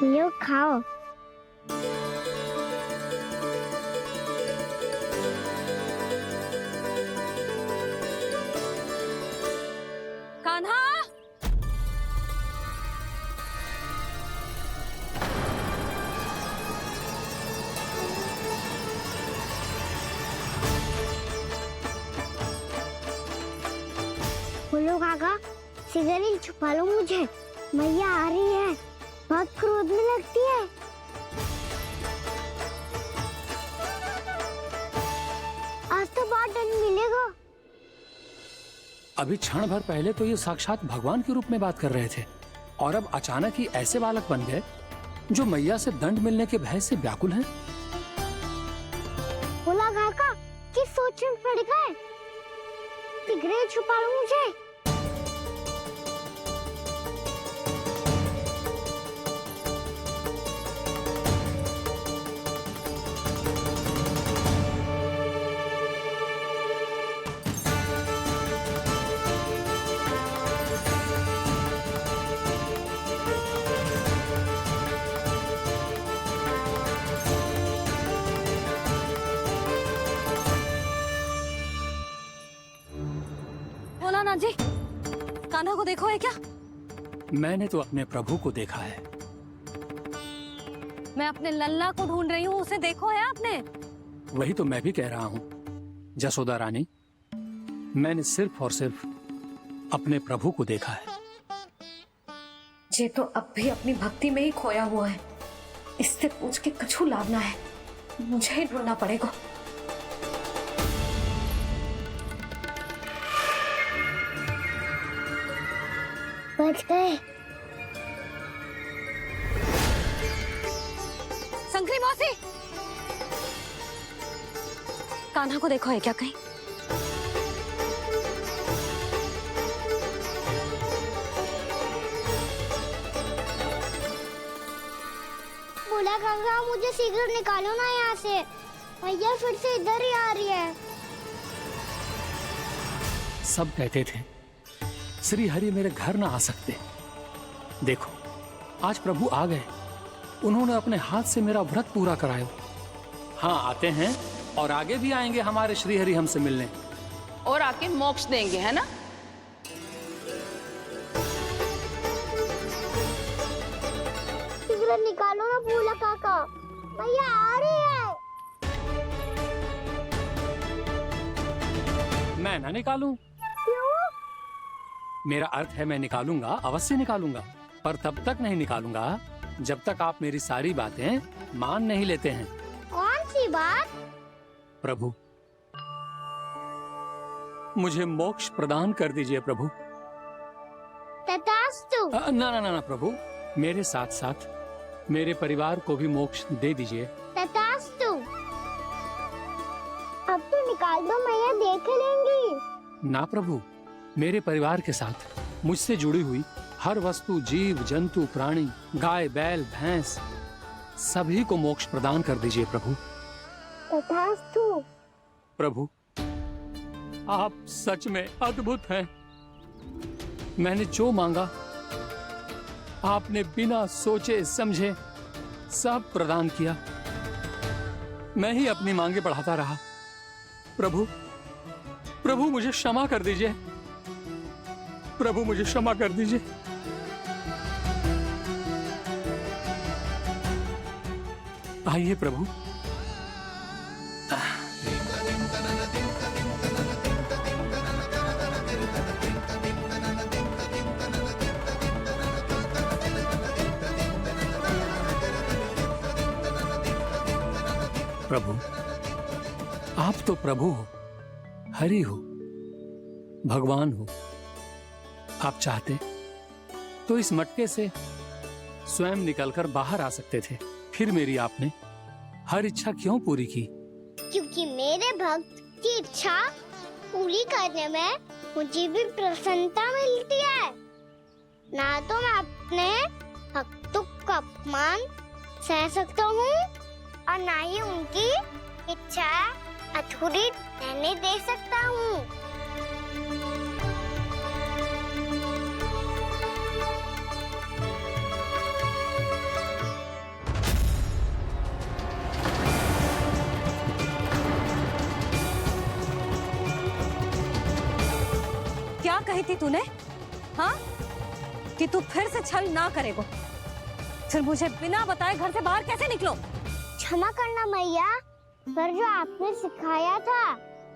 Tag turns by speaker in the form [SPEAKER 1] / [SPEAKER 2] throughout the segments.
[SPEAKER 1] यो खाओ।
[SPEAKER 2] कान्हा,
[SPEAKER 1] बोलो काका, सिगरेट छुपा लो मुझे, मैया आ रही है, बहुत क्रोध में लगती है। आज तो बहुत दंड मिलेगा।
[SPEAKER 3] अभी क्षण भर पहले तो ये साक्षात भगवान के रूप में बात कर रहे थे और अब अचानक ही ऐसे बालक बन गए जो मैया से दंड मिलने के भय से व्याकुल हैं।
[SPEAKER 1] बोला काका, किस सोच में पड़ गए? सिगरेट छुपा लो मुझे।
[SPEAKER 2] बोला ना जी, कान्हा को देखो है क्या?
[SPEAKER 3] मैंने तो अपने प्रभु को देखा है।
[SPEAKER 2] मैं अपने लल्ला को ढूंढ रही हूँ, उसे देखो है आपने?
[SPEAKER 3] वही तो मैं भी कह रहा हूँ जसोदा रानी, मैंने सिर्फ और सिर्फ अपने प्रभु को देखा है।
[SPEAKER 4] ये तो अब भी अपनी भक्ति में ही खोया हुआ है, इससे पूछ के कछु लाभ ना है, मुझे ही ढूंढना पड़ेगा।
[SPEAKER 1] बच गए।
[SPEAKER 2] शंकरी मौसी, कान्हा को देखो है क्या कहीं?
[SPEAKER 1] बोला काका, मुझे सिगरेट निकालो ना यहाँ से, भैया फिर से इधर ही आ रही है।
[SPEAKER 3] सब कहते थे श्री हरि मेरे घर ना आ सकते। देखो आज प्रभु आ गए, उन्होंने अपने हाथ से मेरा व्रत पूरा कराया। हाँ आते हैं और आगे भी आएंगे हमारे श्री हरि हमसे मिलने
[SPEAKER 5] और आके मोक्ष देंगे, है ना?
[SPEAKER 1] सिगरेट निकालो ना बोला काका, भैया आ रही है।
[SPEAKER 3] मैं ना निकालूं? मेरा अर्थ है मैं निकालूंगा, अवश्य निकालूंगा, पर तब तक नहीं निकालूंगा जब तक आप मेरी सारी बातें मान नहीं लेते हैं।
[SPEAKER 1] कौन सी बात?
[SPEAKER 3] प्रभु, मुझे मोक्ष प्रदान कर दीजिए प्रभु।
[SPEAKER 1] तथास्तु।
[SPEAKER 3] ना ना ना ना प्रभु, मेरे साथ साथ मेरे परिवार को भी मोक्ष दे दीजिए।
[SPEAKER 1] तथास्तु। अब तो निकाल दो, मैया देख लेंगी।
[SPEAKER 3] ना प्रभु, मेरे परिवार के साथ मुझसे जुड़ी हुई हर वस्तु, जीव जंतु, प्राणी, गाय बैल भैंस, सभी को मोक्ष प्रदान कर दीजिए प्रभु।
[SPEAKER 1] तथास्तु।
[SPEAKER 3] प्रभु, आप सच में अद्भुत हैं। मैंने जो मांगा आपने बिना सोचे समझे सब प्रदान किया। मैं ही अपनी मांगे बढ़ाता रहा। प्रभु, प्रभु मुझे क्षमा कर दीजिए। प्रभु मुझे क्षमा कर दीजिए। आइए प्रभु। प्रभु, आप तो प्रभु हो, हरि हो, भगवान हो। आप चाहते तो इस मटके से स्वयं निकलकर बाहर आ सकते थे, फिर मेरी आपने हर इच्छा क्यों पूरी की?
[SPEAKER 1] क्योंकि मेरे भक्त की इच्छा पूरी करने में मुझे भी प्रसन्नता मिलती है। ना तो मैं अपने भक्तों का अपमान सह सकता हूँ और ना ही उनकी इच्छा अधूरी रहने दे सकता हूँ।
[SPEAKER 2] कही थी तूने? हाँ, कि तू फिर से छल ना करेगो। फिर मुझे बिना बताए घर से बाहर कैसे निकलो?
[SPEAKER 1] क्षमा करना मैया, पर जो आपने सिखाया था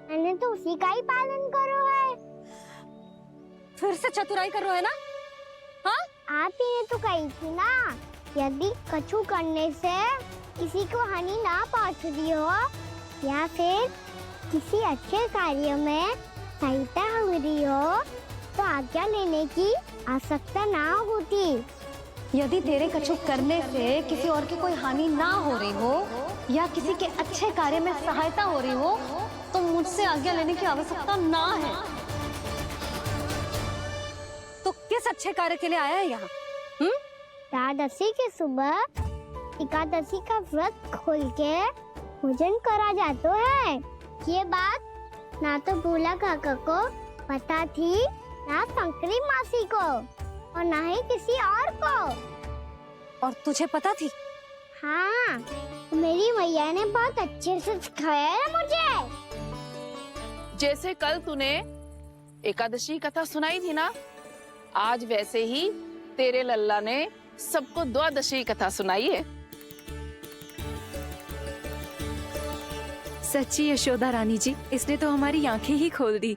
[SPEAKER 1] मैंने तो उसी का ही पालन करो है।
[SPEAKER 2] फिर से चतुराई कर रहे हो है ना? हाँ,
[SPEAKER 1] आप ही तो कही थी ना, यदि कछु करने से किसी को हानि ना पहुंच रही हो या फिर किसी अच्छे कार्य में सहायता हो रही हो तो आज्ञा लेने की आवश्यकता ना होती।
[SPEAKER 4] यदि तेरे कछु करने से किसी और की कोई हानि ना हो रही हो या किसी के अच्छे कार्य में सहायता हो रही हो तो मुझसे आज्ञा लेने की आवश्यकता ना है।
[SPEAKER 2] तो किस अच्छे कार्य के लिए आया है यहाँ?
[SPEAKER 1] एकादशी के सुबह एकादशी का व्रत खोल के भोजन करा जाता है। ये बात ना तो भोला काका को पता थी, ना शंकरी मासी को और ना ही किसी और को।
[SPEAKER 2] और तुझे पता थी?
[SPEAKER 1] हाँ, मेरी मैया ने बहुत अच्छे से सिखाया है मुझे।
[SPEAKER 5] जैसे कल तूने एकादशी कथा सुनाई थी ना, आज वैसे ही तेरे लल्ला ने सबको द्वादशी कथा सुनाई है।
[SPEAKER 2] सच्ची यशोदा रानी जी, इसने तो हमारी आंखें ही खोल दी।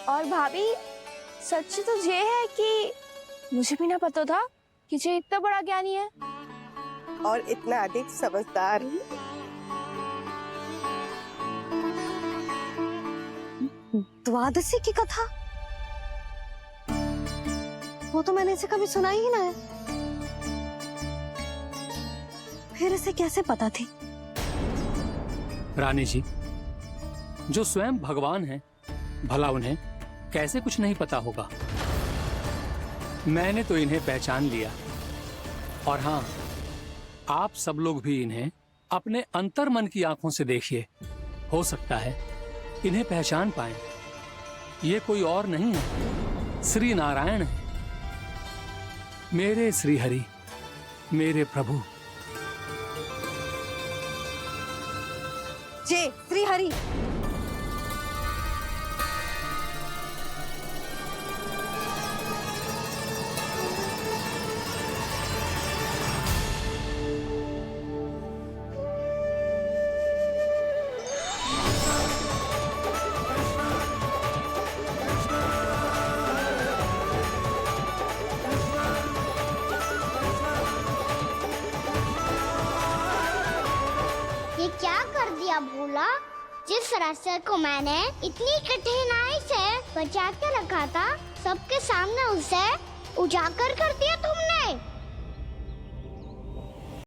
[SPEAKER 6] और भाभी, सच तो ये है कि मुझे भी ना पता था कि ये इतना बड़ा ज्ञानी है
[SPEAKER 7] और इतना अधिक समझदार।
[SPEAKER 4] द्वादशी की कथा? वो तो मैंने इसे कभी सुना ही ना है। फिर इसे कैसे पता थी?
[SPEAKER 3] रानी जी, जो स्वयं भगवान हैं, भला उन्हें कैसे कुछ नहीं पता होगा। मैंने तो इन्हें पहचान लिया, और हाँ, आप सब लोग भी इन्हें अपने अंतर मन की आंखों से देखिए, हो सकता है इन्हें पहचान पाएं। ये कोई और नहीं है, श्री नारायण है, मेरे श्री हरि, मेरे प्रभु।
[SPEAKER 4] जय श्री हरि।
[SPEAKER 1] ये क्या कर दिया भोला? जिस रास्ते को मैंने इतनी कठिनाई से बचा के रखा था, सबके सामने उसे उजागर कर दिया तुमने।